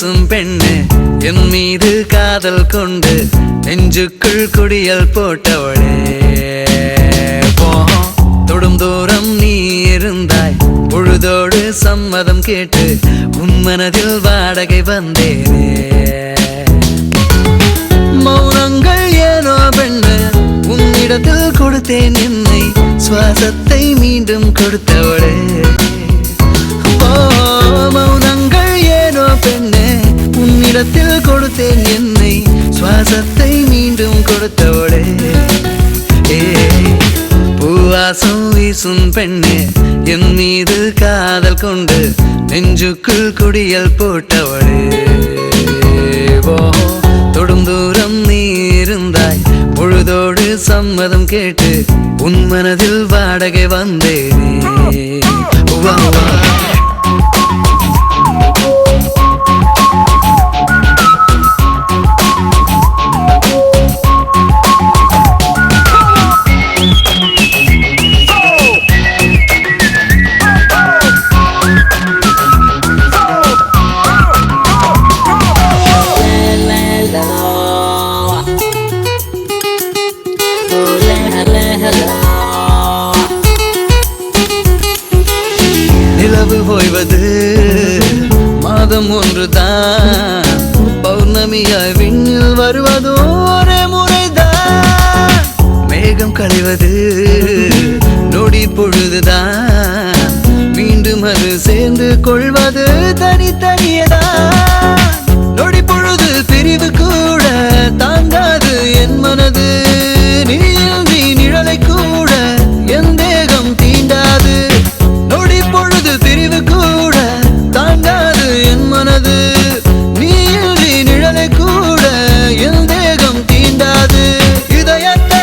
வீசும் பெண்ணு என் மீது காதல் கொண்டு நெஞ்சுக்குள் குடியல் போட்டவளே தொடும் தூரம் நீ இருந்தாய் பொழுதோடு சம்மதம் கேட்டு உன் மனதில் வாடகை வந்தேனே மௌனங்கள் ஏனோ பெண்ணு உன்னிடத்தில் கொடுத்தேன் என்னை சுவாசத்தை மீண்டும் கொடுத்தவளே மௌனங்கள் ஏனோ பெண்ணே உன்னிடத்தில் கொடுத்தேன் என்னை சுவாசத்தை மீண்டும் கொடுத்தவளே பூவாசம் வீசும் பெண்ணே என் மீது காதல் கொண்டு நெஞ்சுக்குள் குடியல் போட்டவளே தொடும் தூரம் நீ இருந்தாய் பொழுதோடு சம்மதம் கேட்டு உன் மனதில் வாடகை வந்தேனே நிலவு ஓய்வது மாதம் ஒன்றுதான் பௌர்ணமியாய் விண்ணில் வருவதோ ஒரே முறைதான் மேகம் களைவது நொடி பொழுதுதான் மீண்டும் அது சேர்ந்து கொள்வது தனித்தனியதான் நொடி பொழுது பிரிவு கூட தாங்காது என் மனது நீ நிழலை கூட என் தேகம் தீண்டாது நொடி பொழுது பிரிவு கூட தாங்காது என் மனது நீ நிழலை கூட என் தேகம் தீண்டாது இதயத்தை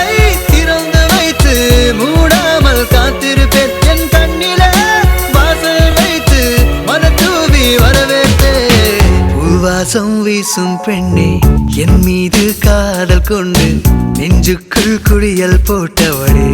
திறந்து வைத்து மூடாமல் காத்திருப்பேன் என் கண்ணிலே வாசல் வைத்து மனத்தூவி வரவேற்பேன் பூவாசம் வீசும் பெண்ணே என் மீது காதல் கொண்டு நெஞ்சுக்குள் குடியல் போட்டவளே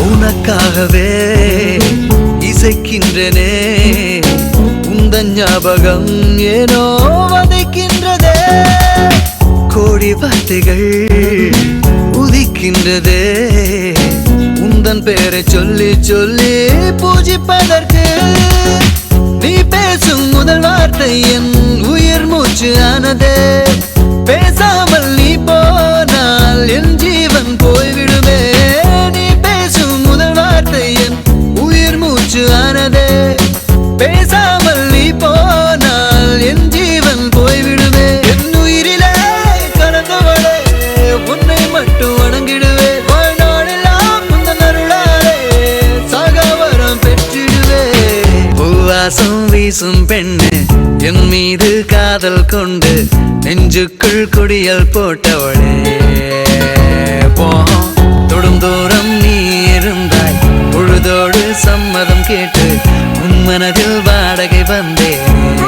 உனக்காகவே இசைக்கின்றனே உந்தன் ஞாபகம் ஏனோ வதைக்கின்றதே கோடி வார்த்தைகள் உதிக்கின்றதே உந்தன் பேரை சொல்லி சொல்லி பூஜிப்பதற்கு நீ பேசும் முதல் வார்த்தை என் உயிர் மூச்சு ஆனதே பேசாமல் நீ போனால் என் ஜீவன் போய்விடுமே நீ பேசும் முதல் வார்த்தை என் உயிர் மூச்சு ஆனதே பேசாமல் நீ போனால் என் ஜீவன் போய்விடுமே என் உயிரிலே கலந்தவளே உன்னை மட்டும் வணங்கிடுவே வாழ்நாளெல்லாம் உந்தன் அருளாலே சாகவரம் பெற்றிடுவே பூவாசம் வீசும் பெண்ணு என் மீது காதல் கொண்டு நெஞ்சுக்குள் குடியல் போட்டவளே தொடும் தூரம் நீ இருந்தாய் பொழுதோடு சம்மதம் கேட்டு உன் மனதில் வாடகை வந்தேன்